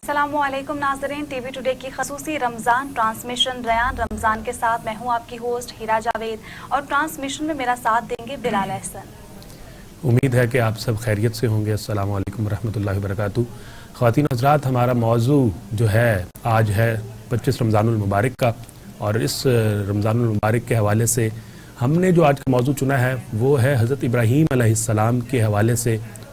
السلام علیکم ناظرین، ٹی وی ٹوڈے کی خصوصی رمضان ٹرانسمیشن ریان رمضان کے ساتھ میں ہوں آپ کی ہوسٹ ہیرا جاوید، اور ٹرانسمیشن میں میرا ساتھ دیں گے بلال احسن۔ امید ہے کہ آپ سب خیریت سے ہوں گے۔ السلام علیکم ورحمۃ اللہ وبرکاتہ۔ خواتین حضرات، ہمارا موضوع جو ہے آج ہے 25 رمضان المبارک کا، اور اس رمضان المبارک کے حوالے سے ہم نے جو آج کا موضوع چنا ہے وہ ہے حضرت ابراہیم علیہ السلام کے حوالے سے،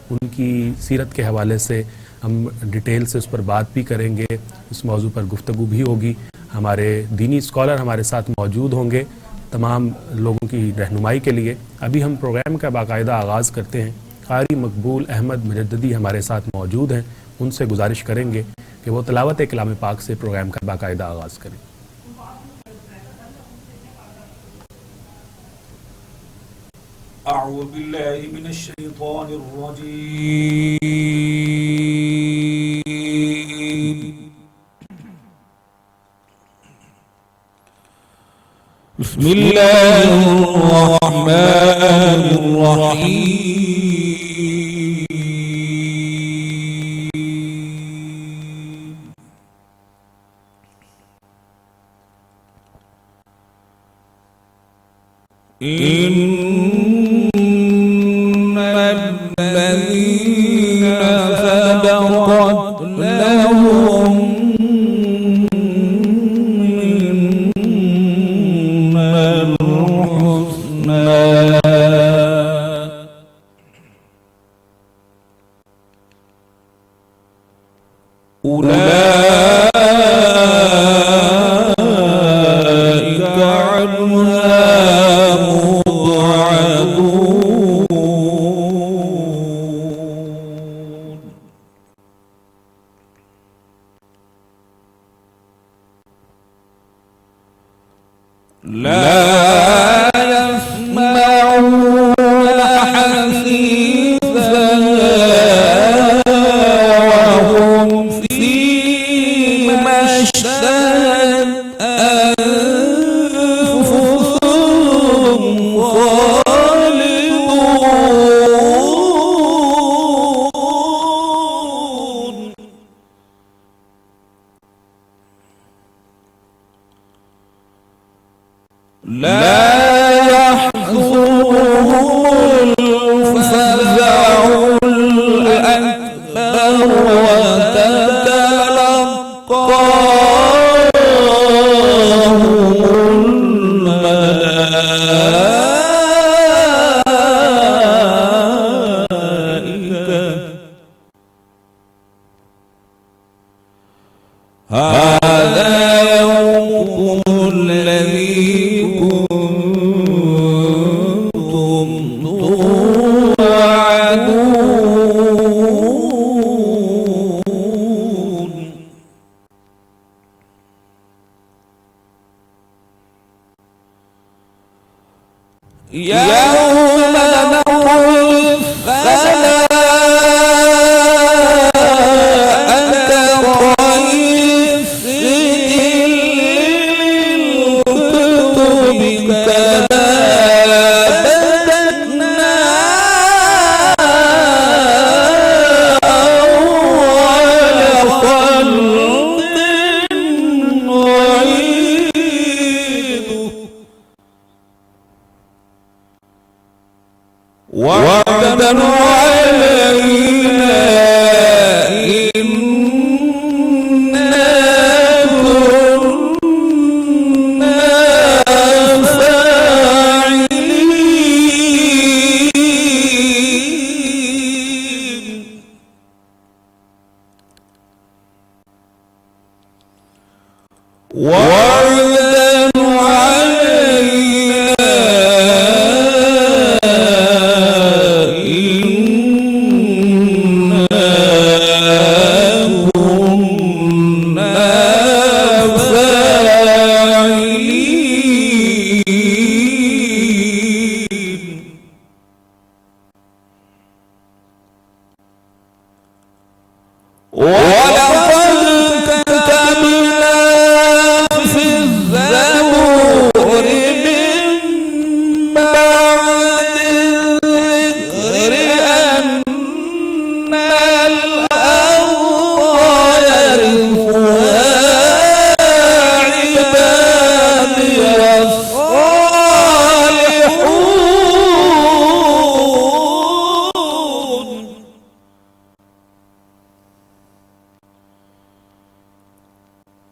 ان کی سیرت کے حوالے سے ہم ڈیٹیل سے اس پر بات بھی کریں گے، اس موضوع پر گفتگو بھی ہوگی۔ ہمارے دینی اسکالر ہمارے ساتھ موجود ہوں گے تمام لوگوں کی رہنمائی کے لیے۔ ابھی ہم پروگرام کا باقاعدہ آغاز کرتے ہیں۔ قاری مقبول احمد مجددی ہمارے ساتھ موجود ہیں، ان سے گزارش کریں گے کہ وہ تلاوت کلام پاک سے پروگرام کا باقاعدہ آغاز کریں۔ اعوذ باللہ من الشیطان الرجیم، بسم اللہ الرحمن الرحیم۔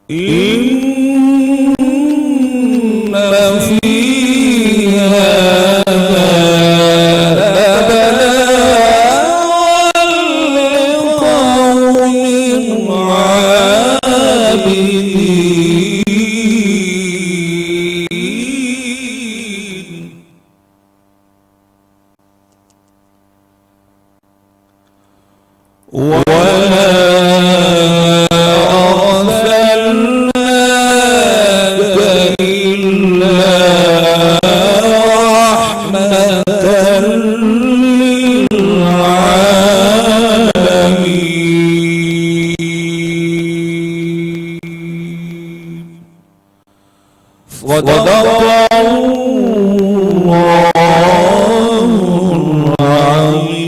إن في هذا لبلاغا لقوم عابدين وما أرسلناك إلا رحمة للعالمين صدق الله العظيم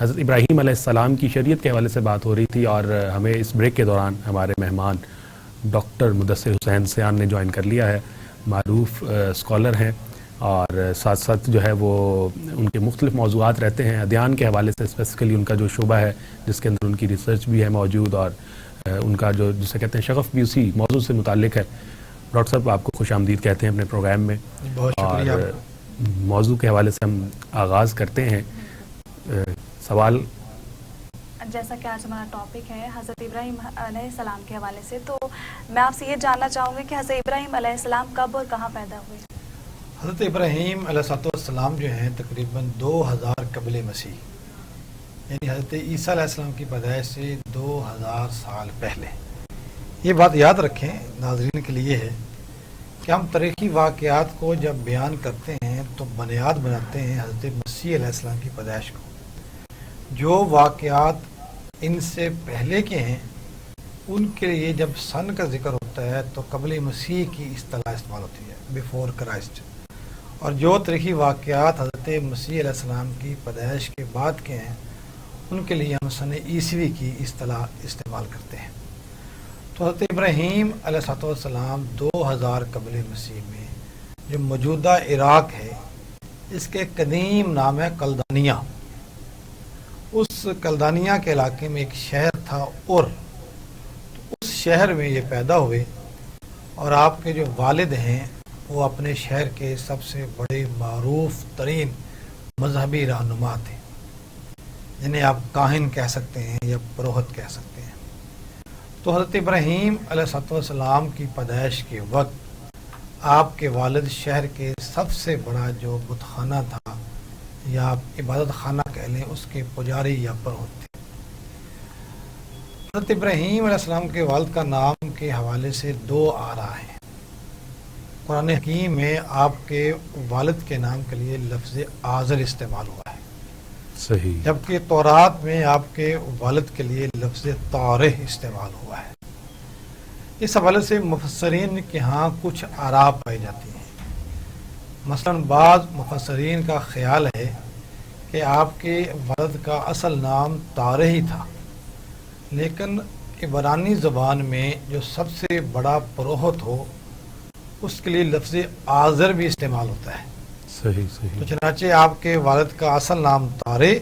حضرت ابراہیم علیہ السلام کی شریعت کے حوالے سے بات ہو رہی تھی، اور ہمیں اس بریک کے دوران ہمارے مہمان ڈاکٹر مدثر حسین سیان نے جوائن کر لیا ہے. معروف اسکالر ہیں، اور ساتھ ساتھ جو ہے وہ ان کے مختلف موضوعات رہتے ہیں ادیان کے حوالے سے، اسپیسیفکلی ان کا جو شعبہ ہے جس کے اندر ان کی ریسرچ بھی ہے موجود، اور ان کا جو جسے کہتے ہیں شغف بھی اسی موضوع سے متعلق ہے. ڈاکٹر صاحب آپ کو خوش آمدید کہتے ہیں اپنے پروگرام میں. بہت شکریہ. اور موضوع کے حوالے سے ہم آغاز کرتے ہیں. سوال جیسا کہ آج ہمارا ٹاپک ہے حضرت ابراہیم علیہ السلام کے حوالے سے، تو میں آپ سے یہ جاننا چاہوں گی کہ حضرت ابراہیم علیہ السلام کب اور کہاں پیدا ہوئے؟ حضرت ابراہیم علیہ السلام جو ہیں تقریباً 2000 قبل مسیح، یعنی حضرت عیسیٰ علیہ السلام کی پیدائش سے 2000 سال پہلے. یہ بات یاد رکھیں، ناظرین کے لیے ہے کہ ہم تاریخی واقعات کو جب بیان کرتے ہیں تو بنیاد بناتے ہیں حضرت مسیح علیہ السلام کی پیدائش کو. جو واقعات ان سے پہلے کے ہیں ان کے لیے جب سن کا ذکر ہوتا ہے تو قبل مسیح کی اصطلاح استعمال ہوتی ہے، بیفور کرائسٹ. اور جو تاریخی واقعات حضرت مسیح علیہ السلام کی پیدائش کے بعد کے ہیں ان کے لیے ہم سن عیسوی کی اصطلاح استعمال کرتے ہیں. تو حضرت ابراہیم علیہ السلام 2000 قبل مسیح میں جو موجودہ عراق ہے اس کے قدیم نام ہے کلدانیہ. اس کلدانیہ کے علاقے میں ایک شہر تھا، اور اس شہر میں یہ پیدا ہوئے، اور آپ کے جو والد ہیں وہ اپنے شہر کے سب سے بڑے معروف ترین مذہبی رہنما تھے، جنہیں آپ کاہن کہہ سکتے ہیں یا پروہت کہہ سکتے ہیں. تو حضرت ابراہیم علیہ السلام کی پیدائش کے وقت آپ کے والد شہر کے سب سے بڑا جو بت خانہ تھا یا آپ عبادت خانہ کہہ لیں اس کے پجاری یا پروہت تھے. حضرت ابراہیم علیہ السلام کے والد کا نام کے حوالے سے 2 آ رہا ہے. قرآن حکیم میں آپ کے والد کے نام کے لیے لفظ آزر استعمال ہوا ہے، صحیح، جبکہ تورات میں آپ کے والد کے لیے لفظ طارح استعمال ہوا ہے. اس حوالے سے مفسرین کے ہاں کچھ آراء پائی جاتی ہیں. مثلا بعض مفسرین کا خیال ہے کہ آپ کے والد کا اصل نام طارح ہی تھا، لیکن عبرانی زبان میں جو سب سے بڑا پروہت ہو اس کے لیے لفظ آزر بھی استعمال ہوتا ہے. صحیح تو صحیح، چنانچہ آپ کے والد کا اصل نام طارح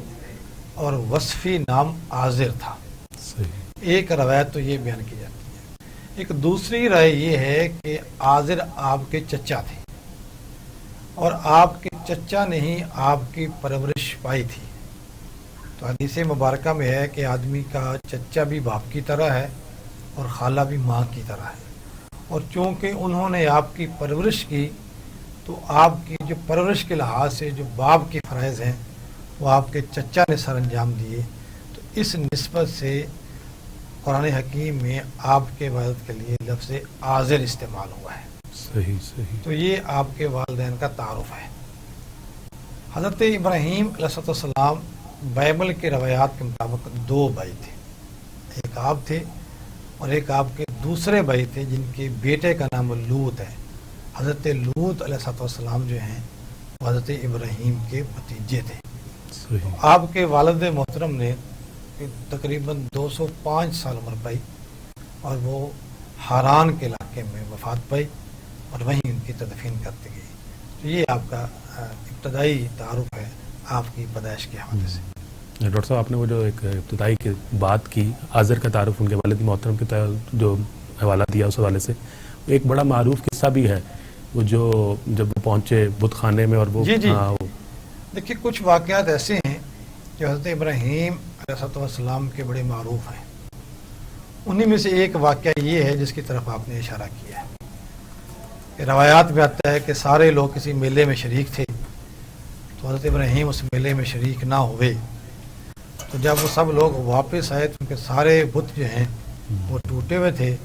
اور وصفی نام آزر تھا. صحیح، ایک روایت تو یہ بیان کی جاتی ہے. ایک دوسری رائے یہ ہے کہ آزر آپ کے چچا تھے، اور آپ کے چچا نے ہی آپ کی پرورش پائی تھی. تو حدیث مبارکہ میں ہے کہ آدمی کا چچا بھی باپ کی طرح ہے اور خالہ بھی ماں کی طرح ہے، اور چونکہ انہوں نے آپ کی پرورش کی تو آپ کی جو پرورش کے لحاظ سے جو باپ کے فرائض ہیں وہ آپ کے چچا نے سر انجام دیے. تو اس نسبت سے قرآن حکیم میں آپ کے والد کے لیے لفظ آزر استعمال ہوا ہے. صحیح صحیح، تو یہ آپ کے والدین کا تعارف ہے. حضرت ابراہیم علیہ السلام بائبل کے روایات کے مطابق 2 بھائی تھے. ایک آپ تھے اور ایک آپ کے دوسرے بھائی تھے جن کے بیٹے کا نام لوط ہے. حضرت لوط علیہ السلام جو ہیں وہ حضرت ابراہیم کے بھتیجے تھے. صحیح، آپ کے والد محترم نے تقریباً 205 سال عمر پائی اور وہ ہاران کے علاقے میں وفات پائی اور وہیں ان کی تدفین کرتی گئی. تو یہ آپ کا ابتدائی تعارف ہے آپ کی پیدائش کے حوالے سے. ڈاکٹر صاحب آپ نے وہ جو ایک ابتدائی کی بات کی آزر کا تعارف ان کے والد محترم کے جو حوالہ دیا اس حوالے سے، ایک بڑا معروف قصہ بھی ہے وہ جو جب وہ پہنچے بت خانے میں اور وہ جی ہاں، دیکھیے کچھ واقعات ایسے ہیں جو حضرت ابراہیم علیہ السلام کے بڑے معروف ہیں. انہی میں سے ایک واقعہ یہ ہے جس کی طرف آپ نے اشارہ کیا ہے کہ روایات میں آتا ہے کہ سارے لوگ کسی میلے میں شریک تھے تو حضرت ابراہیم اس میلے میں شریک نہ ہوئے. تو جب وہ سب لوگ واپس آئے تو ان کے سارے بت جو ہیں وہ ٹوٹے ہوئے تھے،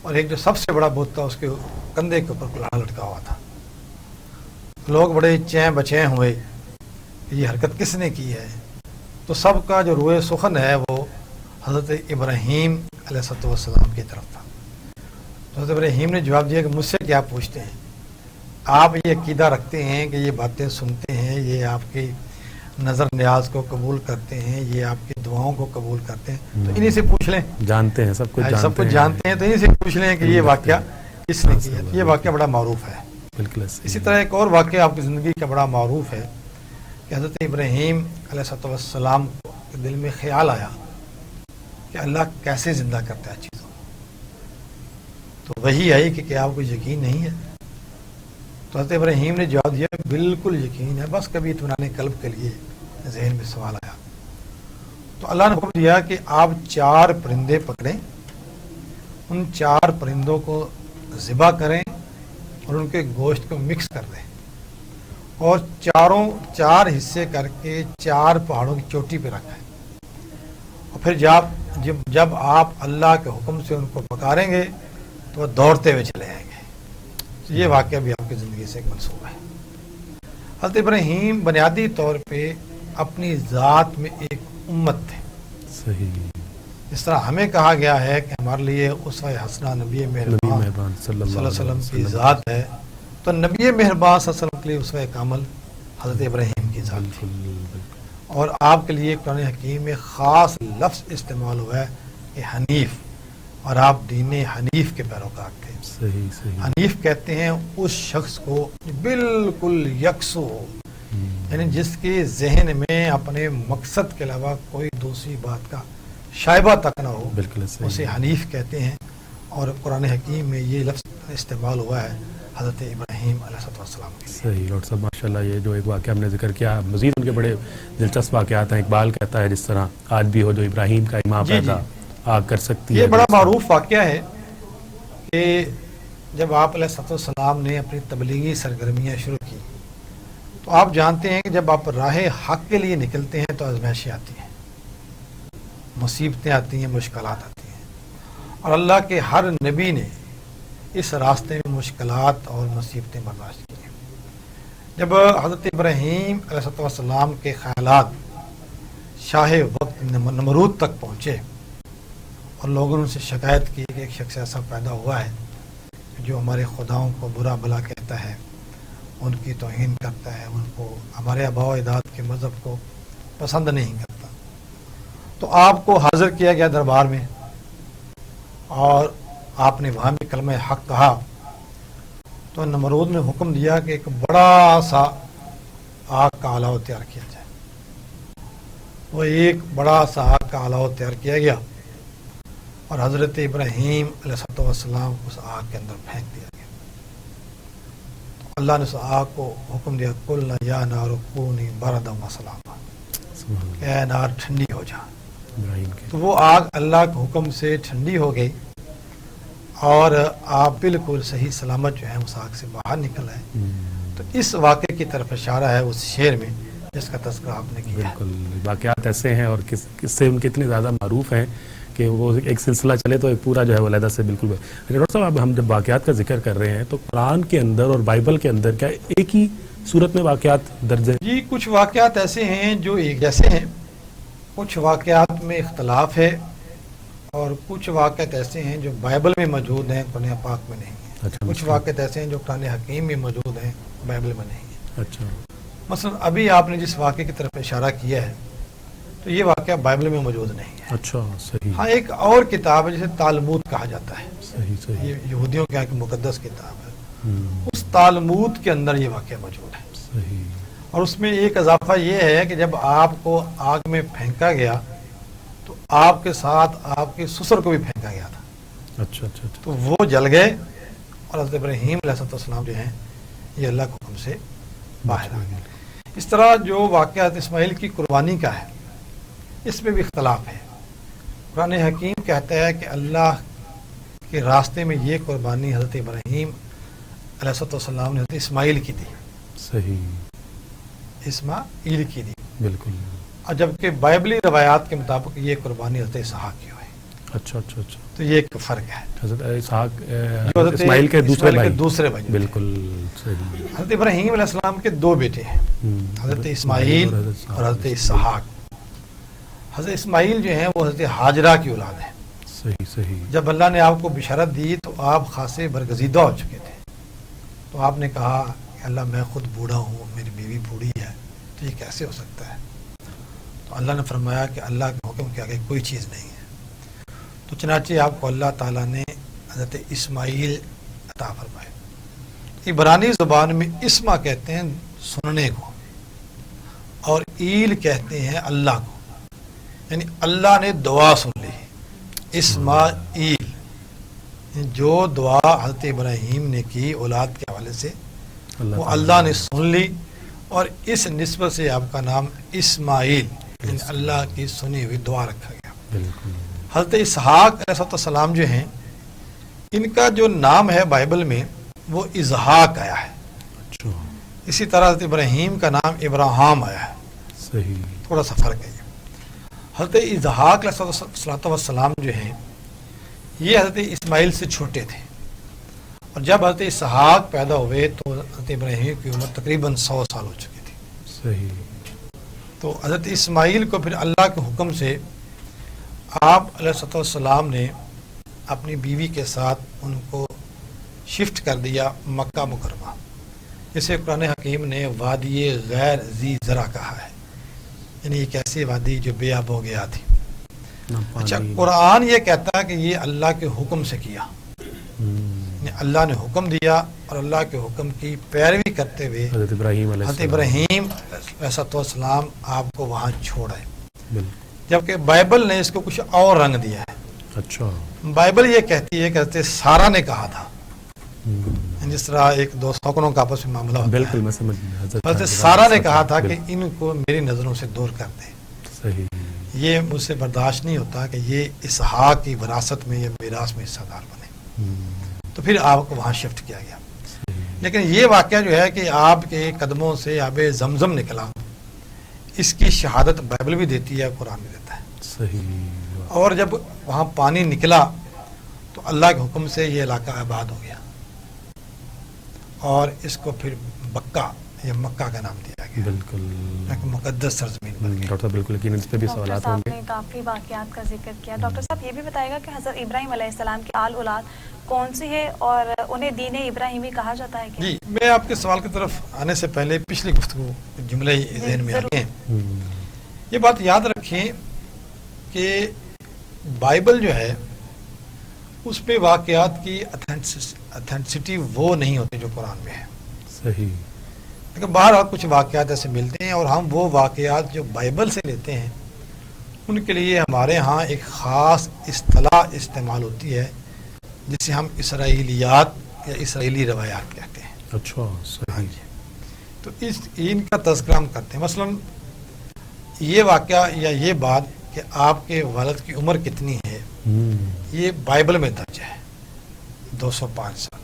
اور ایک جو سب سے بڑا بت تھا اس کے کندھے کے اوپر کلاڑا لٹکا ہوا تھا. لوگ بڑے چین بچین ہوئے کہ یہ حرکت کس نے کی ہے. تو سب کا جو روئے سخن ہے وہ حضرت ابراہیم علیہ السلام کی طرف تھا. تو حضرت ابراہیم نے جواب دیا کہ مجھ سے کیا پوچھتے ہیں، آپ یہ عقیدہ رکھتے ہیں کہ یہ باتیں سنتے ہیں، یہ آپ کی نظر نیاز کو قبول کرتے ہیں، یہ آپ کی دعاؤں کو قبول کرتے ہیں، تو انہی سے پوچھ لیں، جانتے ہیں سب کچھ جانتے ہیں تو انہی سے پوچھ لیں کہ یہ واقعہ کس نے کیا. یہ واقعہ بڑا معروف ہے. بالکل اسی طرح ایک اور واقعہ آپ کی زندگی کا بڑا معروف ہے کہ حضرت ابراہیم علیہ السلام کے دل میں خیال آیا کہ اللہ کیسے زندہ کرتا ہے چیزوں، تو وہی آئی کہ کیا آپ کو یقین نہیں ہے؟ تو حضرت ابراہیم نے جواب دیا بالکل یقین ہے، بس کبھی اطمینان قلب کے لیے ذہن میں سوال آیا. تو اللہ نے حکم دیا کہ آپ 4 پرندے پکڑیں، ان 4 پرندوں کو ذبح کریں اور ان کے گوشت کو مکس کر دیں اور 4 حصے کر کے 4 پہاڑوں کی چوٹی پہ رکھیں، اور پھر جب آپ اللہ کے حکم سے ان کو پکاریں گے تو وہ دوڑتے ہوئے چلے آئیں گے. یہ واقعہ بھی آپ کی زندگی سے ایک منسوب ہے. حضرت ابراہیم بنیادی طور پہ اپنی ذات میں ایک امت تھے. صحیح. اس طرح ہمیں کہا گیا ہے کہ ہمارے لیے اسوہ حسنہ نبی مہربان صلی اللہ علیہ وسلم کی ذات ہے، تو نبی مہربان صلی اللہ علیہ وسلم کے لیے اسوہ کامل حضرت ابراہیم کی ذات تھی. اور آپ کے لیے قرآن حکیم میں خاص لفظ استعمال ہوا ہے کہ حنیف، اور آپ دین حنیف کے پیروکار تھے. صحیح. حنیف کہتے ہیں اس شخص کو بالکل یکسو ہو، یعنی جس کے ذہن میں اپنے مقصد کے علاوہ کوئی دوسری بات کا شائبہ تک نہ ہو، بالکل اسے حنیف کہتے ہیں. اور قرآن حکیم میں یہ لفظ استعمال ہوا ہے حضرت ابراہیم علیہ السلام کے لیے. صحیح. ڈاکٹر صاحب ماشاءاللہ یہ جو ایک واقعہ ہم نے ذکر کیا، مزید ان کے بڑے دلچسپ واقعات ہیں. اقبال کہتا ہے جس طرح آج بھی ہو جو ابراہیم کا امام پیدا آگ کر سکتی ہے. یہ بڑا معروف واقعہ ہے کہ جب آپ علیہ السلام نے اپنی تبلیغی سرگرمیاں شروع کی تو آپ جانتے ہیں کہ جب آپ راہ حق کے لیے نکلتے ہیں تو آزمائشیں آتی ہیں، مصیبتیں آتی ہیں، مشکلات آتی ہیں، اور اللہ کے ہر نبی نے اس راستے میں مشکلات اور مصیبتیں برداشت کی ہیں. جب حضرت ابراہیم علیہ السلام کے خیالات شاہ وقت نمرود تک پہنچے اور لوگوں نے ان سے شکایت کی کہ ایک شخص ایسا پیدا ہوا ہے جو ہمارے خداؤں کو برا بھلا کہتا ہے، ان کی توہین کرتا ہے، ان کو ہمارے آباء و اجداد کے مذہب کو پسند نہیں کرتا. تو آپ کو حاضر کیا گیا دربار میں اور آپ نے وہاں بھی کلمہ حق کہا. تو نمرود نے حکم دیا کہ ایک بڑا سا آگ کا آلہ تیار کیا جائے. وہ ایک بڑا سا آگ کا آلہ تیار کیا گیا اور حضرت ابراہیم علیہ السلام اس آگ کے اندر پھینک دیا گیا. تو اللہ نے اس آگ کو حکم دیا قلنا یا نار کونی بردا و سلاما، اے نار ٹھنڈی ہو جا. تو وہ آگ اللہ کے حکم سے ٹھنڈی ہو گئی اور آپ بالکل صحیح سلامت جو ہے اس آگ سے باہر نکل آئے. تو اس واقعے کی طرف اشارہ ہے اس شعر میں جس کا تذکرہ آپ نے کیا. بالکل واقعات ایسے ہیں اور کس سے ان کے اتنے زیادہ معروف ہیں کہ وہ ایک سلسلہ چلے تو ایک پورا جو ہے وہ علیحدہ سے بالکل. ڈاکٹر صاحب اب ہم جب واقعات کا ذکر کر رہے ہیں تو قرآن کے اندر اور بائبل کے اندر کیا ایک ہی صورت میں واقعات درج ہیں؟ جی کچھ واقعات ایسے ہیں جو ایک جیسے ہیں، کچھ واقعات میں اختلاف ہے، اور کچھ واقعات ایسے ہیں جو بائبل میں موجود ہیں قرآن پاک میں نہیں ہیں. اچھا. کچھ واقعات ایسے ہیں جو قرآن حکیم میں موجود ہیں بائبل میں نہیں ہیں. اچھا. مثلا ابھی آپ نے جس واقعے کی طرف اشارہ کیا ہے تو یہ واقعہ بائبل میں موجود نہیں ہے. اچھا. صحیح. ہاں ایک اور کتاب ہے جسے تالمود کہا جاتا ہے. صحیح. یہ یہودیوں کا ایک مقدس کتاب ہے. اس تالمود کے اندر یہ واقعہ موجود ہے. صحیح. اور اس میں ایک اضافہ یہ ہے کہ جب آپ کو آگ میں پھینکا گیا تو آپ کے ساتھ آپ کے سسر کو بھی پھینکا گیا تھا. اچھا. تو وہ جل گئے اور حضرت ابراہیم علیہ السلام جو ہیں یہ اللہ کے حکم سے باہر آ گئے. اس طرح جو واقعہ اسماعیل کی قربانی کا ہے اس میں بھی اختلاف ہے. قرآن حکیم کہتا ہے کہ اللہ کے راستے میں یہ قربانی حضرت ابراہیم علیہ السلام نے حضرت اسماعیل کی دی. صحیح. اسماعیل کی دی. بالکل. اور جبکہ بائبلی روایات کے مطابق یہ قربانی حضرت اسحاق کی ہوئی. اچھا. تو یہ ایک فرق ہے. حضرت اسحاق حضرت اسماعیل کے دوسرے بھائی. بالکل صحیح. حضرت ابراہیم علیہ السلام کے 2 بیٹے ہیں، حضرت اسماعیل اور حضرت اسحاق. حضرت اسماعیل جو ہیں وہ حضرت ہاجرہ کی اولاد ہے. صحیح. جب اللہ نے آپ کو بشارت دی تو آپ خاصے برگزیدہ ہو چکے تھے. تو آپ نے کہا کہ اللہ میں خود بوڑھا ہوں، میری بیوی بوڑھی ہے، تو یہ کیسے ہو سکتا ہے؟ تو اللہ نے فرمایا کہ اللہ کے حکم کے آگے کوئی چیز نہیں ہے. تو چنانچہ آپ کو اللہ تعالیٰ نے حضرت اسماعیل عطا فرمائے. عبرانی زبان میں اسما کہتے ہیں سننے کو، اور ایل کہتے ہیں اللہ کو. یعنی اللہ نے دعا سن لی. اسماعیل جو دعا حضرت ابراہیم نے کی اولاد کے حوالے سے وہ اللہ نے سن لی، اور اس نسبت سے آپ کا نام اسماعیل یعنی اللہ کی سنی ہوئی دعا رکھا گیا. حضرت اسحاق علیہ السلام جو ہیں ان کا جو نام ہے بائبل میں وہ اسحاق آیا ہے. اسی طرح حضرت ابراہیم کا نام ابراہام آیا ہے. صحیح. تھوڑا سا فرق ہے. حضرت اسحاق علیہ السلام جو ہیں یہ حضرت اسماعیل سے چھوٹے تھے، اور جب حضرت اسحاق پیدا ہوئے تو حضرت ابراہیم کی عمر تقریباً 100 سال ہو چکی تھی. صحیح. تو حضرت اسماعیل کو پھر اللہ کے حکم سے آپ علیہ السلام نے اپنی بیوی کے ساتھ ان کو شفٹ کر دیا مکہ مکرمہ، جسے قرآن حکیم نے وادی غیر ذی زرع کہا ہے. یعنی ایک ایسی وادی جو بے آب ہو گیا تھی. اچھا، قرآن یہ کہتا ہے کہ یہ اللہ کے حکم سے کیا. یعنی اللہ نے حکم دیا اور اللہ کے حکم کی پیروی کرتے ہوئے حضرت ابراہیم علیہ السلام آپ کو وہاں چھوڑے. جبکہ بائبل نے اس کو کچھ اور رنگ دیا ہے. اچھا. بائبل یہ کہتی ہے کہ حضرت سارہ نے کہا تھا، جس طرح ایک دو سوکنوں کا آپس میں معاملہ ہوتا ہے. بالکل میں سمجھ گیا. حضرت سارہ نے کہا تھا کہ ان کو میری نظروں سے دور کر دے. صحیح. یہ مجھ سے برداشت نہیں ہوتا کہ یہ اسحاق کی وراثت میں یا میراث میں حصہ دار بنے. تو پھر آپ کو وہاں شفٹ کیا گیا. لیکن یہ واقعہ جو ہے کہ آپ کے قدموں سے آب زمزم نکلا، اس کی شہادت بائبل بھی دیتی ہے، قرآن بھی دیتا ہے. صحیح. اور جب وہاں پانی نکلا تو اللہ کے حکم سے یہ علاقہ آباد ہو گیا، اور اس کو پھر بکہ یا مکہ کا نام دیا گیا. بالکل. ایک مقدس سرزمین بن گئی. ڈاکٹر صاحب بالکل یقین اس پہ بھی ڈاکٹر سوالات صاحب ہوں گے. نے کافی واقعات کا ذکر کیا. ڈاکٹر صاحب یہ بھی بتائے گا کہ حضرت ابراہیم علیہ السلام کی آل اولاد کون سی ہے اور انہیں دین ابراہیمی کہا جاتا ہے؟ جی، میں آپ کے سوال کی طرف آنے سے پہلے پچھلی گفتگو جملے ذہن میں آتے ہیں. یہ بات یاد رکھیں کہ بائبل جو ہے اس پہ واقعات کی اتھینٹسٹی وہ نہیں ہوتی جو قرآن میں ہے. صحیح. لیکن باہر کچھ واقعات ایسے ملتے ہیں، اور ہم وہ واقعات جو بائبل سے لیتے ہیں ان کے لیے ہمارے ہاں ایک خاص اصطلاح استعمال ہوتی ہے جسے ہم اسرائیلیات یا اسرائیلی روایات کہتے ہیں. اچھا. صحیح. تو ان کا تذکرہ ہم کرتے ہیں. مثلا یہ واقعہ یا یہ بات کہ آپ کے والد کی عمر کتنی ہے یہ بائبل میں درج ہے 205 سال.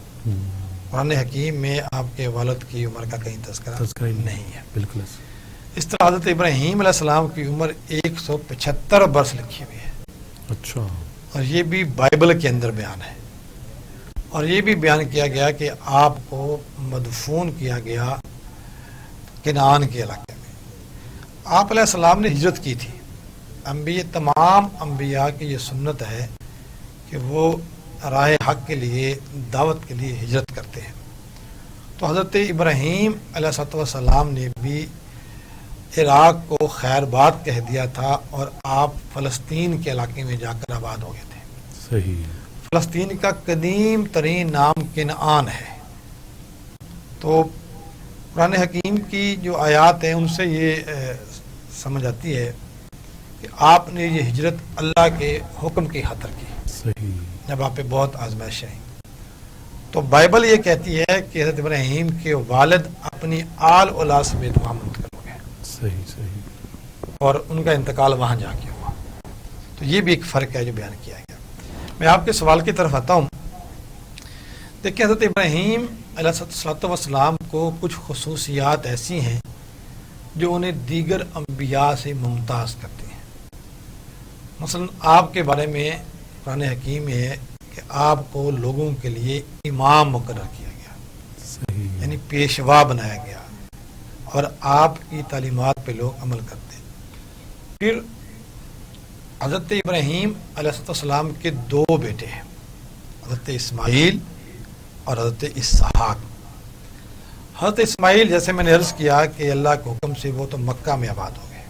قرآن حکیم میں آپ کے والد کی عمر کا کہیں تذکرہ نہیں ہے. بالکل. اس طرح حضرت ابراہیم علیہ السلام کی عمر 175 برس لکھی ہوئی ہے. اچھا. اور یہ بھی بائبل کے اندر بیان ہے. اور یہ بھی بیان کیا گیا کہ آپ کو مدفون کیا گیا کنعان کے علاقے میں. آپ علیہ السلام نے ہجرت کی تھی. تمام انبیاء کی یہ سنت ہے کہ وہ راہ حق کے لیے دعوت کے لیے ہجرت کرتے ہیں. تو حضرت ابراہیم علیہ السلام نے بھی عراق کو خیر باد کہہ دیا تھا، اور آپ فلسطین کے علاقے میں جا کر آباد ہو گئے تھے. صحیح. فلسطین کا قدیم ترین نام کنعان ہے. تو قرآن حکیم کی جو آیات ہیں ان سے یہ سمجھ آتی ہے کہ آپ نے یہ ہجرت اللہ کے حکم کی خاطر کی. صحیح. جب آپ پہ بہت آزمائش آئی تو بائبل یہ کہتی ہے کہ حضرت ابراہیم کے والد اپنی آل اولاد سمیت وہاں منتقل ہو گئے. صحیح. صحیح. اور ان کا انتقال وہاں جا کے ہوا. تو یہ بھی ایک فرق ہے جو بیان کیا گیا. میں آپ کے سوال کی طرف آتا ہوں. دیکھیں، حضرت ابراہیم علیہ السلام کو کچھ خصوصیات ایسی ہیں جو انہیں دیگر انبیاء سے ممتاز کرتی ہیں. مثلا آپ کے بارے میں قرآن حکیم میں ہے کہ آپ کو لوگوں کے لیے امام مقرر کیا گیا. صحیح. یعنی پیشوا بنایا گیا، اور آپ کی تعلیمات پہ لوگ عمل کرتے. پھر حضرت ابراہیم علیہ السلام کے 2 بیٹے ہیں، حضرت اسماعیل اور حضرت اسحاق. حضرت اسماعیل جیسے میں نے عرض کیا کہ اللہ کے حکم سے وہ تو مکہ میں آباد ہو گئے.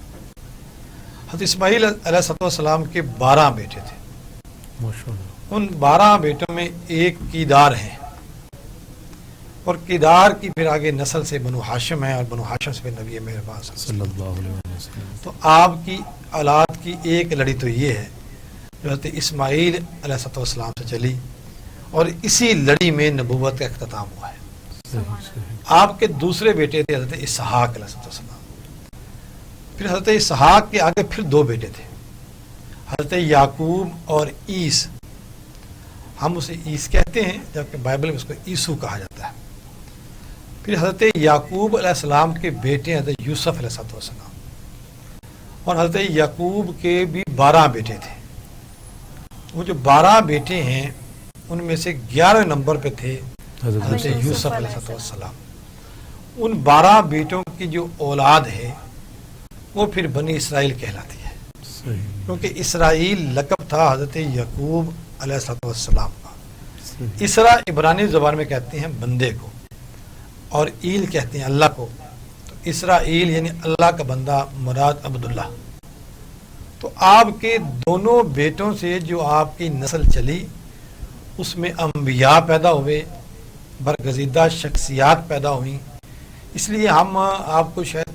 حضرت اسماعیل علیہ السلام کے 12 بیٹے تھے. ماشاءاللہ. ان 12 بیٹوں میں ایک کیدار ہیں اور کیدار کی پھر آگے نسل سے بنو ہاشم ہے اور بنو ہاشم سے پھر نبی مہربان صلی اللہ علیہ وسلم. تو آپ کی اولاد کی ایک لڑی تو یہ ہے جو حضرت اسماعیل علیہ السلام سے چلی اور اسی لڑی میں نبوت کا اختتام ہوا ہے. آپ کے دوسرے بیٹے تھے حضرت اسحاق علیہ السلام. پھر حضرت اسحاق کے آگے پھر 2 بیٹے تھے حضرت یعقوب اور عیس. ہم اسے عیس کہتے ہیں جبکہ بائبل میں اس کو عیسو کہا جاتا ہے. پھر حضرت یعقوب علیہ السلام کے بیٹے حضرت یوسف علیہ السلام اور حضرت یعقوب کے بھی 12 بیٹے تھے. وہ جو 12 بیٹے ہیں ان میں سے 11 نمبر پہ تھے حضرت یوسف علیہ السلام. ان 12 بیٹوں کی جو اولاد ہے وہ پھر بنی اسرائیل کہلاتی ہے کیونکہ اسرائیل لقب تھا حضرت یعقوب علیہ السلام کا. اسرا عبرانی زبان میں کہتے ہیں بندے کو اور ایل کہتے ہیں اللہ کو. تو اسرائیل یعنی اللہ کا بندہ مراد عبداللہ. تو آپ کے دونوں بیٹوں سے جو آپ کی نسل چلی اس میں انبیاء پیدا ہوئے, برگزیدہ شخصیات پیدا ہوئیں. اس لیے ہم آپ کو شاید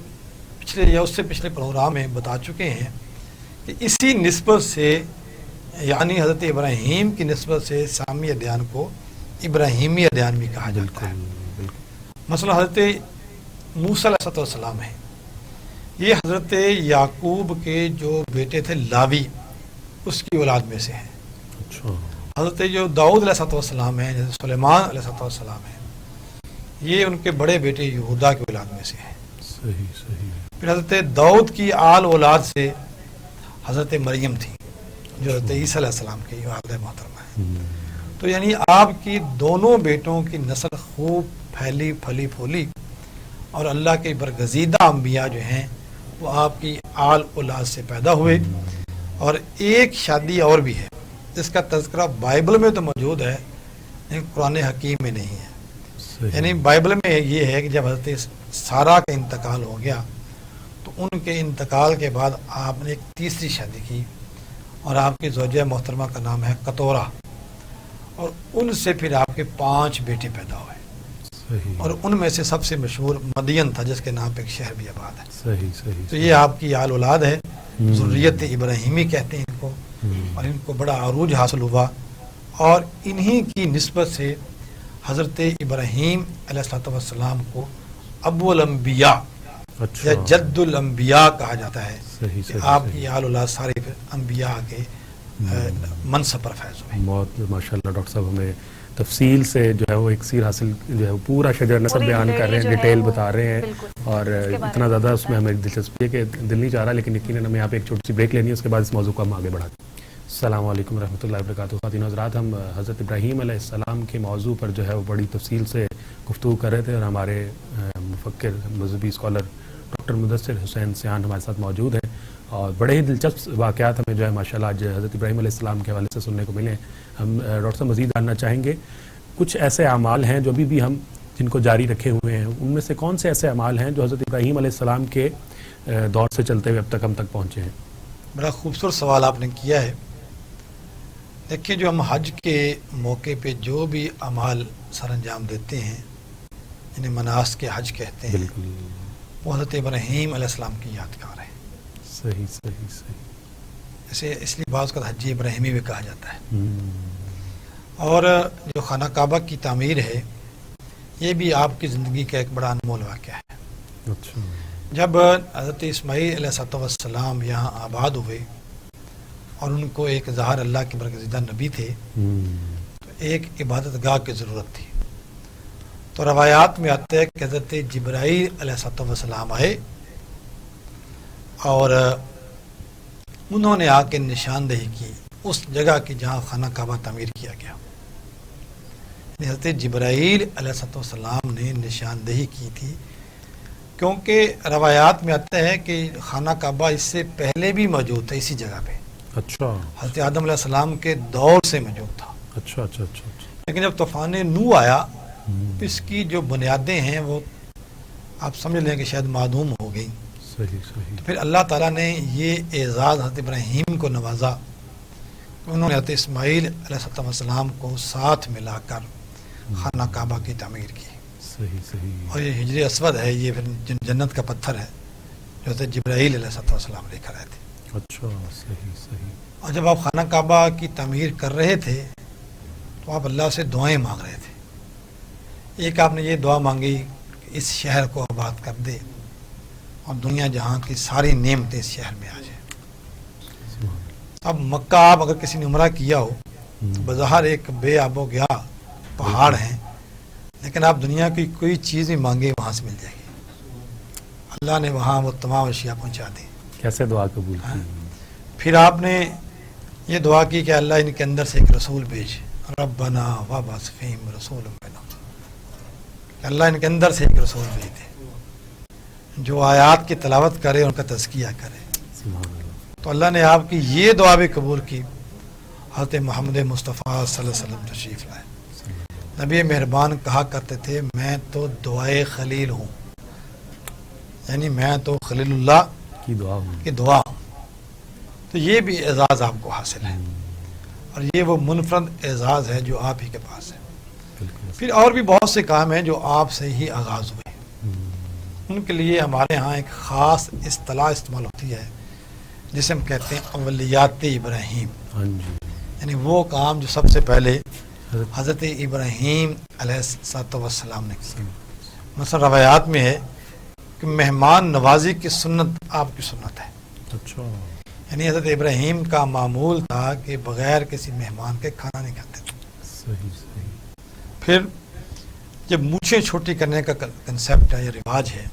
پچھلے یا اس سے پچھلے پروگرام میں بتا چکے ہیں کہ اسی نسبت سے یعنی حضرت ابراہیم کی نسبت سے سامی ادیان کو ابراہیمی ادیان بھی کہا جاتا ہے. مثلا حضرت موسیٰ علیہ السلام ہے, یہ حضرت یعقوب کے جو بیٹے تھے لاوی اس کی اولاد میں سے ہیں. حضرت جو داؤد علیہ السلام ہیں, حضرت سلیمان علیہ السلام ہیں, یہ ان کے بڑے بیٹے یہودا کی اولاد میں سے ہیں. پھر حضرت داؤد کی آل اولاد سے حضرت مریم تھی جو حضرت عیسیٰ علیہ السلام کی والدہ محترمہ ہے. تو یعنی آپ کی دونوں بیٹوں کی نسل خوب پھیلی پھلی پھولی اور اللہ کے برگزیدہ انبیاء جو ہیں وہ آپ کی آل اولاد سے پیدا ہوئے. اور ایک شادی اور بھی ہے جس کا تذکرہ بائبل میں تو موجود ہے لیکن قرآن حکیم میں نہیں ہے. یعنی بائبل میں یہ ہے کہ جب حضرت سارا کا انتقال ہو گیا تو ان کے انتقال کے بعد آپ نے ایک تیسری شادی کی اور آپ کی زوجہ محترمہ کا نام ہے قطورہ, اور ان سے پھر آپ کے 5 بیٹے پیدا ہوئے. اور ان میں سے سب سے مشہور مدین تھا جس کے نام پہ ایک شہر بھی آباد ہے. تو یہ آپ کی آل اولاد ہے, ذریت ابراہیمی کہتے ہیں ان کو, اور ان کو بڑا عروج حاصل ہوا اور انہی کی نسبت سے حضرت ابراہیم علیہ السلام کو ابو الانبیاء یا جد الانبیاء کہا جاتا ہے. آپ کی آل اولاد سارے انبیاء کے منصب پر فیض ہوئے. بہت ماشاءاللہ ڈاکٹر صاحب ہمیں تفصیل سے جو ہے وہ ایک سیر حاصل جو ہے پورا شجر نسب بیان کر رہے ہیں, ڈیٹیل بتا رہے ہیں, اور اتنا زیادہ اس میں ہمیں دلچسپی ہے کہ دل نہیں چاہ رہا, لیکن یقیناً ہمیں یہاں پہ ایک چھوٹی سی بریک لینی ہے, اس کے بعد اس موضوع کو ہم آگے بڑھاتے ہیں. السلام علیکم ورحمۃ اللہ وبرکاتہ. خواتین حضرات, ہم حضرت ابراہیم علیہ السلام کے موضوع پر جو ہے وہ بڑی تفصیل سے گفتگو کر رہے تھے, اور ہمارے مفکر مذہبی اسکالر ڈاکٹر مدثر حسین سیان ہمارے ساتھ موجود ہیں, اور بڑے ہی دلچسپ واقعات ہمیں جو ہے ماشاءاللہ آج حضرت ابراہیم علیہ السلام کے حوالے سے سننے کو ملے. ہم ڈاکٹر صاحب مزید جاننا چاہیں گے کچھ ایسے اعمال ہیں جو ابھی بھی ہم جن کو جاری رکھے ہوئے ہیں, ان میں سے کون سے ایسے اعمال ہیں جو حضرت ابراہیم علیہ السلام کے دور سے چلتے ہوئے اب تک ہم تک پہنچے ہیں؟ بڑا خوبصورت سوال آپ نے کیا ہے. دیکھیں, جو ہم حج کے موقع پہ جو بھی اعمال سر انجام دیتے ہیں انہیں مناسک حج کہتے ہیں, وہ حضرت ابراہیم علیہ السلام کی یادگار ہے. صحیح. اسے اس لیے بعض کا حج ابراہیمی بھی کہا جاتا ہے. اور جو خانہ کعبہ کی تعمیر ہے یہ بھی آپ کی زندگی کا ایک بڑا انمول واقعہ ہے. جب حضرت اسماعیل علیہ السلام یہاں آباد ہوئے اور ان کو ایک ظاہر اللہ کے برگزیدہ نبی تھے, تو ایک عبادت گاہ کی ضرورت تھی. تو روایات میں آتا ہے کہ حضرت جبرائیل علیہ السلام آئے اور انہوں نے آ کے نشاندہی کی اس جگہ کی جہاں خانہ کعبہ تعمیر کیا گیا. حضرت جبرائیل علیہ السلام نے نشاندہی کی تھی, کیونکہ روایات میں آتا ہے کہ خانہ کعبہ اس سے پہلے بھی موجود تھا اسی جگہ پہ. حضرت آدم علیہ السلام کے دور سے موجود تھا. لیکن جب طوفان نوح آیا اس کی جو بنیادیں ہیں وہ آپ سمجھ لیں کہ شاید معدوم ہو گئی. صحیح صحیح. پھر اللہ تعالیٰ نے یہ اعزاز حضرت ابراہیم کو نوازا کہ انہوں نے حضرت اسماعیل علیہ السلام کو ساتھ ملا کر خانہ کعبہ کی تعمیر کی. صحیح صحیح. اور یہ حجر اسود ہے، یہ پھر جنت کا پتھر ہے جو حضرت جبرائیل علیہ السلام لے کر آئے تھے. اچھا صحیح صحیح. اور جب آپ خانہ کعبہ کی تعمیر کر رہے تھے تو آپ اللہ سے دعائیں مانگ رہے تھے. ایک آپ نے یہ دعا مانگی کہ اس شہر کو آباد کر دے اور دنیا جہاں کی ساری نعمتیں اس شہر میں آ جائیں. اب مکہ آپ اگر کسی نے عمرہ کیا ہو تو بظاہر ایک بے آب و گیا پہاڑ ہیں، لیکن آپ دنیا کی کوئی چیز بھی مانگے وہاں سے مل جائے گی. اللہ نے وہاں وہ تمام اشیاء پہنچا دی. کیسے دعا قبول کی؟ پھر آپ نے یہ دعا کی کہ اللہ ان کے اندر سے ایک رسول بھیج، ربنا وابعث فیہم رسولا منہم، کہ اللہ ان کے اندر سے ایک رسول بھیج دے جو آیات کی تلاوت کرے، ان کا تزکیہ کرے. سبحان اللہ. تو اللہ نے آپ کی یہ دعا بھی قبول کی. حضرت محمد مصطفیٰ صلی اللہ علیہ وسلم تشریف لائے. نبی مہربان کہا کرتے تھے میں تو دعائے خلیل ہوں، یعنی میں تو خلیل اللہ کی دعا ہوں. کی دعا ہوں. تو یہ بھی اعزاز آپ کو حاصل ہے، اور یہ وہ منفرد اعزاز ہے جو آپ ہی کے پاس ہے. بالکل. پھر اور بھی بہت سے کام ہیں جو آپ سے ہی آغاز ہوئے. ان کے لیے ہمارے ہاں ایک خاص اصطلاح استعمال ہوتی ہے جسے ہم کہتے ہیں اولیات ابراہیم. ہاں جی. یعنی وہ کام جو سب سے پہلے حضرت ابراہیم علیہ السلام نے کیا. مثلا روایات میں ہے کہ مہمان نوازی کی سنت آپ کی سنت ہے. اچھا. یعنی حضرت ابراہیم کا معمول تھا کہ بغیر کسی مہمان کے کھانا نہیں کھاتے تھے. صحیح صحیح. پھر جب مونچھیں چھوٹی کرنے کا کنسیپٹ ہے یا رواج ہے،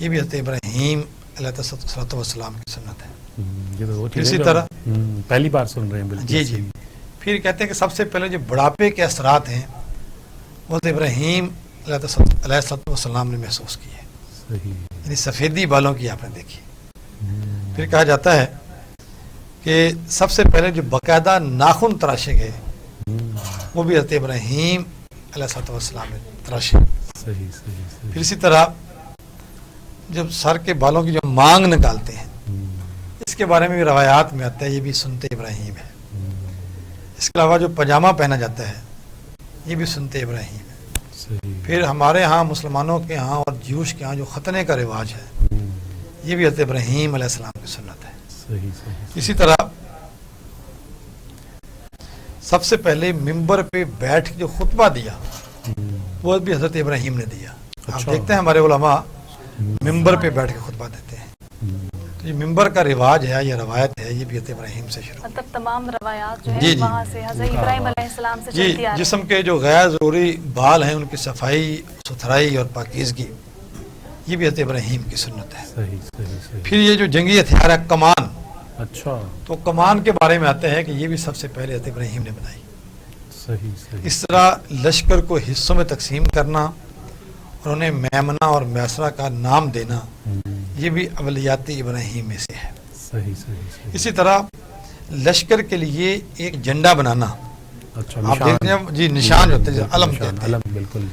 یہ بھی حضرت ابراہیم علیہ السلام کی سنت ہے. یہ تو وہ پھر چیز ہے اسی جو طرح پہلی بار سن رہے ہیں. بالکل. جی جی. پھر کہتے ہیں کہ سب سے پہلے جو بڑھاپے کے اثرات ہیں وہ حضرت ابراہیم علیہ السلام نے محسوس کیے. صحیح. یعنی سفیدی بالوں کی آپ نے دیکھی. پھر کہا جاتا ہے کہ سب سے پہلے جو باقاعدہ ناخن تراشے گئے وہ بھی حضرت ابراہیم علیہ السلام نے تراشے. صحیح صحیح صحیح. پھر اسی طرح جب سر کے بالوں کی جو مانگ نکالتے ہیں اس کے بارے میں بھی روایات میں آتا ہے، یہ بھی سنت ابراہیم ہے. اس کے علاوہ جو پاجامہ پہنا جاتا ہے یہ بھی سنت ابراہیم ہے. صحیح. پھر ہمارے ہاں مسلمانوں کے ہاں اور جیوش کے ہاں جو ختنے کا رواج ہے یہ بھی حضرت ابراہیم علیہ السلام کی سنت ہے. صحیح صحیح. اسی طرح سب سے پہلے ممبر پہ بیٹھ کے جو خطبہ دیا وہ بھی حضرت ابراہیم نے دیا. آپ اچھا. دیکھتے ہیں ہمارے علماء ممبر پہ بیٹھ کے خطبہ دیتے ہیں. تو یہ ممبر کا رواج ہے یا روایت ہے، یہ بھی حضرت ابراہیم سے شروع. مطلب تمام روایات جو جی ہے جی. وہاں سے حضرت ابراہیم علیہ السلام سے جی چلتی آ رہی جسم کے جو غیر ضروری بال ہیں ان کی صفائی ستھرائی اور پاکیزگی یہ بھی حضرت ابراہیم کی سنت ہے. صحیح صحیح صحیح. پھر یہ جو جنگی ہتھیار ہے کمان، اچھا. تو کمان کے بارے میں آتے ہیں کہ یہ بھی سب سے پہلے حضرت ابراہیم نے بنائی. صحیح صحیح. اس طرح لشکر کو حصوں میں تقسیم کرنا اور انہیں میمنہ اور میسرہ کا نام دینا یہ بھی اولیات ابراہیم میں سے ہے. صحیح صحیح صحیح. اسی طرح لشکر کے لیے ایک جھنڈا بنانا. اچھا. آپ دیکھتے ہیں جی نشان جو ہوتے ہیں علم کہتے ہیں. علم. بالکل.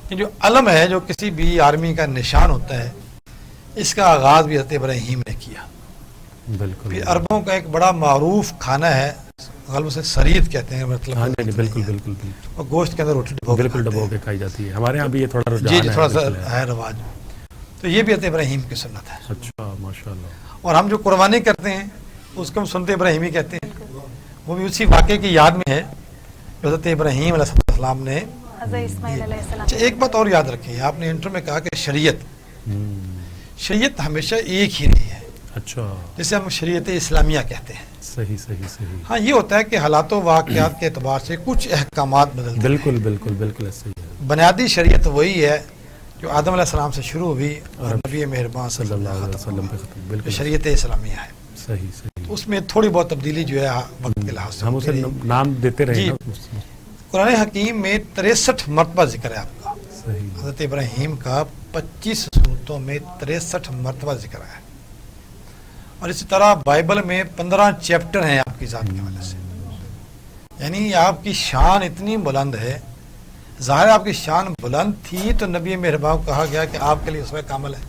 یہ جو علم ہے جو کسی بھی آرمی کا نشان ہوتا ہے اس کا آغاز بھی حضرت ابراہیم نے کیا. بالکل. پھر عربوں کا ایک بڑا معروف کھانا ہے غالب سے سرید کہتے ہیں، مطلب ہاں جی بالکل بالکل بالکل. اور گوشت کے اندر روٹی ڈبو کے بالکل کھاتے ڈبو ہیں. کے کھائی جاتی ہے. ہمارے یہاں بھی یہ تھوڑا رجحان جی جی ہے. تھوڑا سا بالکل ہے رواج. تو یہ بھی حضرت ابراہیم کی سنت ہے. اچھا ماشاء اللہ. اور ہم جو قربانی کرتے ہیں اس کو ہم سنت ابراہیمی کہتے ہیں. وہ بھی اسی واقعے کی یاد میں ہے جو حضرت ابراہیم علیہ السلام نے. حضرت اسماعیل علیہ السلام. اچھا ایک بات اور یاد رکھیں، آپ نے انٹر میں کہا کہ شریعت ہمیشہ ایک ہی رہی ہے. اچھا. جسے ہم شریعت اسلامیہ کہتے ہیں. صحیح صحیح صحیح. ہاں یہ ہوتا ہے کہ حالات و واقعات کے اعتبار سے کچھ احکامات بدلتے ہیں. بالکل بالکل بالکل صحیح ہے. بنیادی شریعت وہی ہے جو آدم علیہ السلام سے شروع ہوئی اور نبی مہربان صلی اللہ علیہ وسلم پہ ختم. جو بالکل شریعت اسلامیہ ہے. صحیح صحیح. اس میں تھوڑی بہت تبدیلی جو ہے وقت کے لحاظ سے ہم اسے ہوتی رہی. نام دیتے رہے جی. نا. قرآن حکیم میں 63 مرتبہ ذکر ہے آپ کا. صحیح. حضرت ابراہیم کا 25 صورتوں میں 63 مرتبہ ذکر ہے. اور اسی طرح بائبل میں 15 چیپٹر ہیں آپ کی ذات کے حوالے سے. یعنی آپ کی شان اتنی بلند ہے، ظاہر ہے آپ کی شان بلند تھی تو نبی مہربان کو کہا گیا کہ آپ کے لیے اسوہ کامل ہے،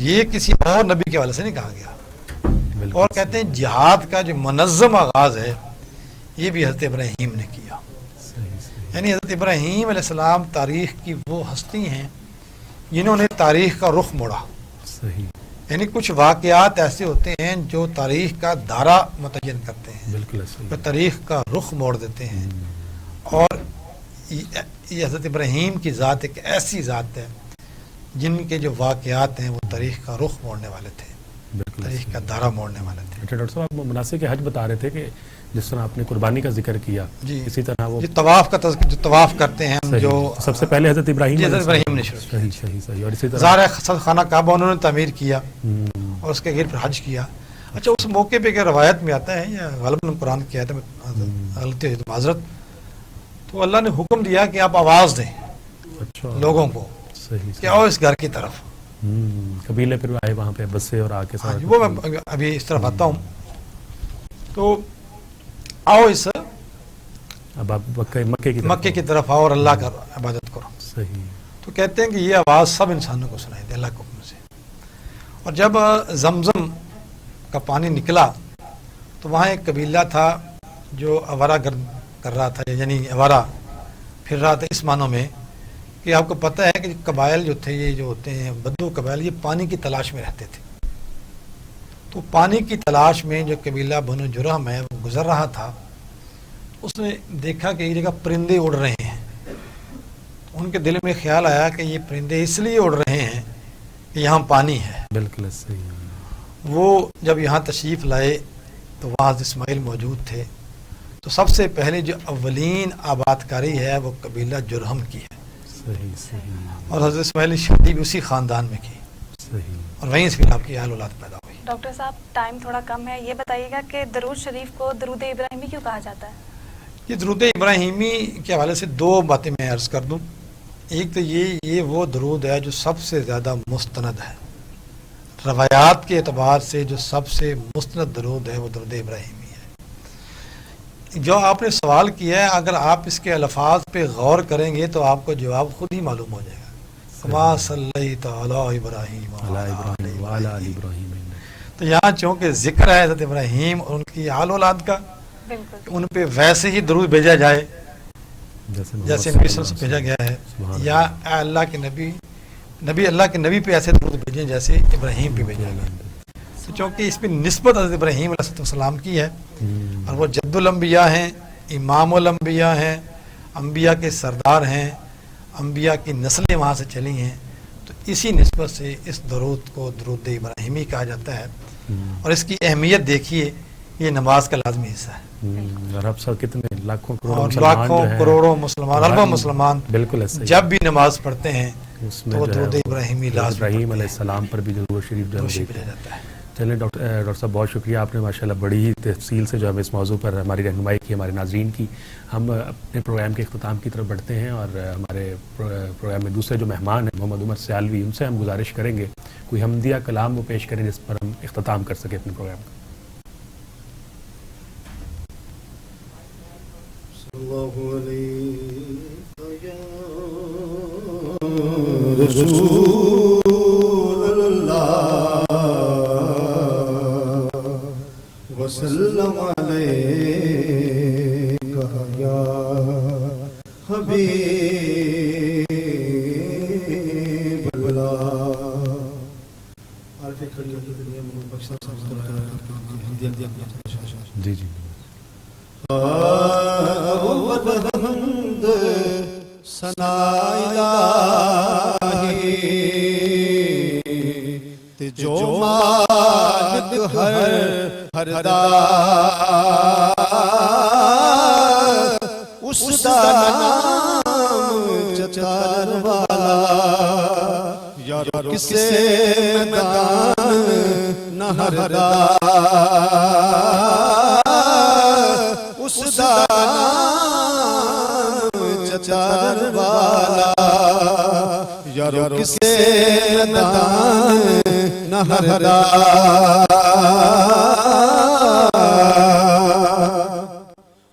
یہ کسی اور نبی کے حوالے سے نہیں کہا گیا۔ بالکل اور کہتے ہیں جہاد کا جو منظم آغاز ہے یہ بھی حضرت ابراہیم نے کیا، صحیح صحیح یعنی حضرت ابراہیم علیہ السلام تاریخ کی وہ ہستی ہیں جنہوں نے تاریخ کا رخ موڑا، صحیح، یعنی کچھ واقعات ایسے ہوتے ہیں جو تاریخ کا دھارا متعین کرتے ہیں، بالکل صحیح، جو تاریخ کا رخ موڑ دیتے ہیں۔ اور یہ حضرت ابراہیم کی ذات ایک ایسی ذات ہے جن کے جو واقعات ہیں وہ تاریخ کا رخ موڑنے والے تھے، بالکل تاریخ صحیح۔ کا دھارا موڑنے والے تھے۔ اچھا ڈاکٹر صاحب، آپ مناسک حج بتا رہے تھے کہ جس طرح آپ نے قربانی کا ذکر کیا، جی اسی طرح وہ جو طواف کا جو طواف کرتے ہیں ہم، صحیح، جو سب سے پہلے حضرت ابراہیم جی، حضرت علیہ السلام، ابراہیم نے شروع کیا۔ صحیح صحیح صحیح، اور اسی طرح ظاہر ہے خانہ کعبہ انہوں نے تعمیر کیا ہم، اور اس کے گھر پر حج کیا۔ اچھا، اس موقع پہ کہ روایت میں آتا ہے یا غالباً قرآن کی آیت میں غلطی ہوئی تو معذرت، تو اللہ نے حکم دیا کہ آپ آواز دیں اچھا لوگوں کو صحیح کہ آؤ اس گھر کی طرف۔ قبیلے پھر آئے وہاں پہ بسے اور آ کے ہاں ساتھ جی، وہ میں ابھی اس طرف آتا ہوں۔ تو آؤ اس اب آپ مکے کی طرف آؤ اور اللہ کا عبادت کرو۔ صحیح، تو کہتے ہیں کہ یہ آواز سب انسانوں کو سنائی دے اللہ کے حکم سے۔ اور جب زمزم کا پانی نکلا تو وہاں ایک قبیلہ تھا جو آوارہ گرد کر رہا تھا، یعنی آوارہ پھر رہا تھا، اس معنوں میں کہ آپ کو پتہ ہے کہ قبائل جو تھے، یہ جو ہوتے ہیں بدو قبائل، یہ پانی کی تلاش میں رہتے تھے۔ تو پانی کی تلاش میں جو قبیلہ بنو جرہم ہے وہ گزر رہا تھا، اس نے دیکھا کہ ایک جگہ پرندے اڑ رہے ہیں۔ ان کے دل میں خیال آیا کہ یہ پرندے اس لیے اڑ رہے ہیں کہ یہاں پانی ہے۔ بالکل صحیح، وہ جب یہاں تشریف لائے تو وہاں حضرت اسماعیل موجود تھے، تو سب سے پہلے جو اولین آباد کاری ہے وہ قبیلہ جرہم کی ہے، صحیح صحیح اور حضرت اسماعیل کی شادی بھی اسی خاندان میں کی، صحیح۔ اور وہیں سے پھر آپ کی اہل اولاد پیدا ہوئی۔ ڈاکٹر صاحب ٹائم تھوڑا کم ہے، یہ بتائیے گا کہ درود شریف کو درود ابراہیمی کیوں کہا جاتا ہے؟ یہ درود ابراہیمی کے حوالے سے دو باتیں میں عرض کر دوں۔ ایک تو یہ وہ درود ہے جو سب سے زیادہ مستند ہے، روایات کے اعتبار سے جو سب سے مستند درود ہے وہ درود ابراہیمی ہے۔ جو آپ نے سوال کیا ہے، اگر آپ اس کے الفاظ پہ غور کریں گے تو آپ کو جواب خود ہی معلوم ہو جائے گا۔ کما صلیت علی ابراہیم علی ابراہیم وعلی آل ابراہیم، تو یہاں چونکہ ذکر ہے حضرت ابراہیم اور ان کی آل اولاد کا، بالکل، ان پہ ویسے ہی درود بھیجا جائے جیسے جیسے نبی صلی اللہ علیہ وسلم سے بھیجا گیا ہے، سبحان یا اے اللہ کے نبی اللہ کے نبی پہ ایسے درود بھیجیں جیسے ابراہیم پہ بھیجا گیا۔ تو چونکہ اس پہ نسبت حضرت ابراہیم علیہ السلام کی ہے اور وہ جد الانبیاء ہیں، امام الانبیاء ہیں، انبیاء کے سردار ہیں، انبیاء کی نسلیں وہاں سے چلی ہیں، تو اسی نسبت سے اس درود کو درود ابراہیمی کہا جاتا ہے۔ اور اس کی اہمیت دیکھیے، یہ نماز کا لازمی حصہ ہے، اور اب سب کتنے لاکھوں کروڑوں اور مسلمان لاکھوں جو ہیں، کروڑوں مسلمان، اربوں مسلمان بالکل ایسے ہی، جب بھی نماز پڑھتے ہیں اس میں تو وہ جو ہے درود ابراہیمی حضرت لازمی ابراہیم پڑھتے علیہ ہیں، السلام پر بھی درود شریف جو ہے دوشی دیتے بھیجا ہیں۔ جاتا ہے۔ چلیں ڈاکٹر صاحب بہت شکریہ، آپ نے ماشاءاللہ بڑی ہی تفصیل سے جو ہمیں اس موضوع پر ہماری رہنمائی کی، ہمارے ناظرین کی۔ ہم اپنے پروگرام کے اختتام کی طرف بڑھتے ہیں اور ہمارے پروگرام میں دوسرے جو مہمان ہیں محمد عمر سیالوی، ان سے ہم گزارش کریں گے کوئی حمدیہ کلام وہ پیش کریں جس پر ہم اختتام کر سکیں اپنے پروگرام کا۔ رسول اللہ وسلم علیک یا حبیب اللہ۔ جی جی، حمد ثنا الہی تے جو مالک ہر دا اس دا نام چتر والا، یار کسے میدان نہ ہر دا اس دا نام چتر والا، یار کسے میدان نہ ہر دا۔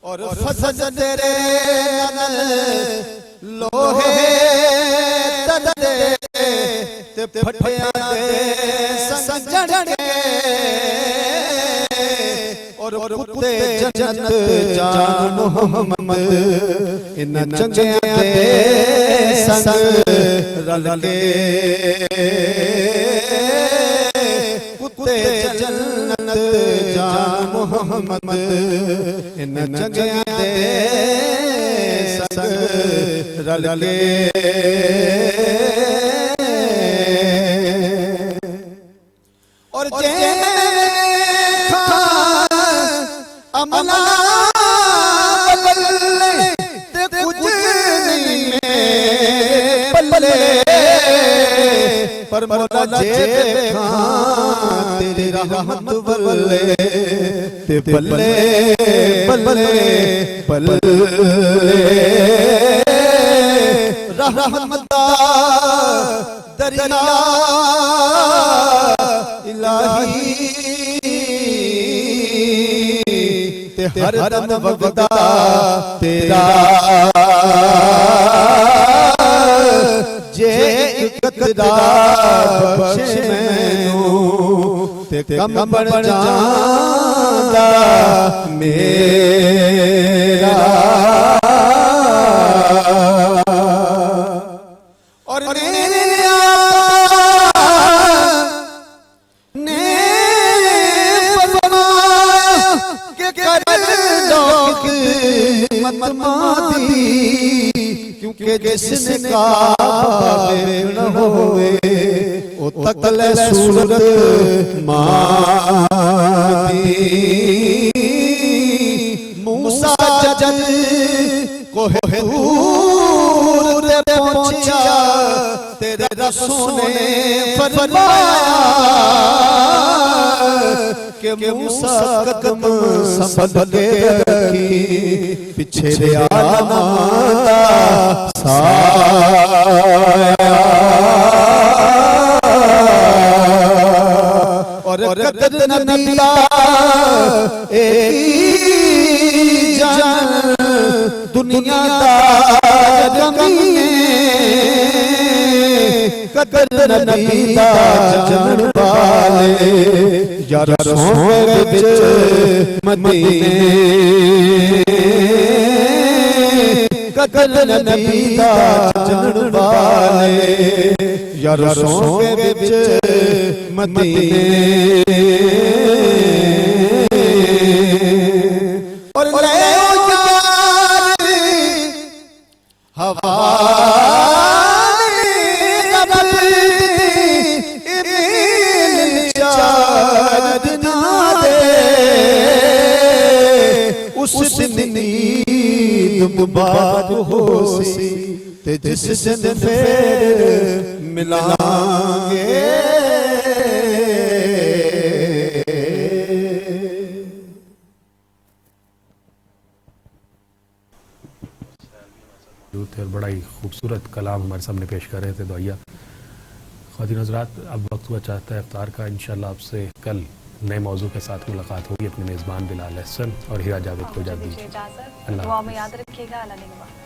اور فضل تیرے تدے تے پھٹیاں دے سنگ جڑ کے اور کتے جنت جان محمد ان چنگیاں دے سنگ رل کے کتے جنت جان محمد ان چنگیاں دے سنگ رل کے اور امنا بلے تے کچھ نہیں بلے پر مولا جے کھاں تیری رحمت بلے تے بلے بلے بلے رحمت دریا الہی تے ہر دم وگدا تیرا جے اقتدار بخشے مینوں تے کم بڑھ جاندا میرا اور میرے مت ماتی کیونکہ جس نے کعبہ نہ ہوئے او تکل صورت ماتی موسیٰ جد کوہ طور تے پہنچیا تیرے رسول نے فرمایا کہ موسیٰ قدم سنبھل کے رکھی پیچھے دے آلماں سایہ اور قدر نبی کا ایک جان دنیا دار کمینے قدر نبی دا جان والے یا رسول بچ مدینے قدر نبی دا جان والے یا رسول بچ مدینے اور لے اس دن نیند مبارک ہو سی تے جس دن پھر ملائیں گے اور بڑا ہی خوبصورت کلام ہمارے سامنے پیش کر رہے تھے دعائیہ. خواتین حضرات اب وقت ہوا چاہتا ہے افطار کا. انشاءاللہ آپ سے کل نئے موضوع کے ساتھ ملاقات ہوگی. اپنے میزبان بلال احسن اور ہیرا جاوید کو اجازت دیجیے. دعا میں یاد رکھیے گا. اللہ نگہبان.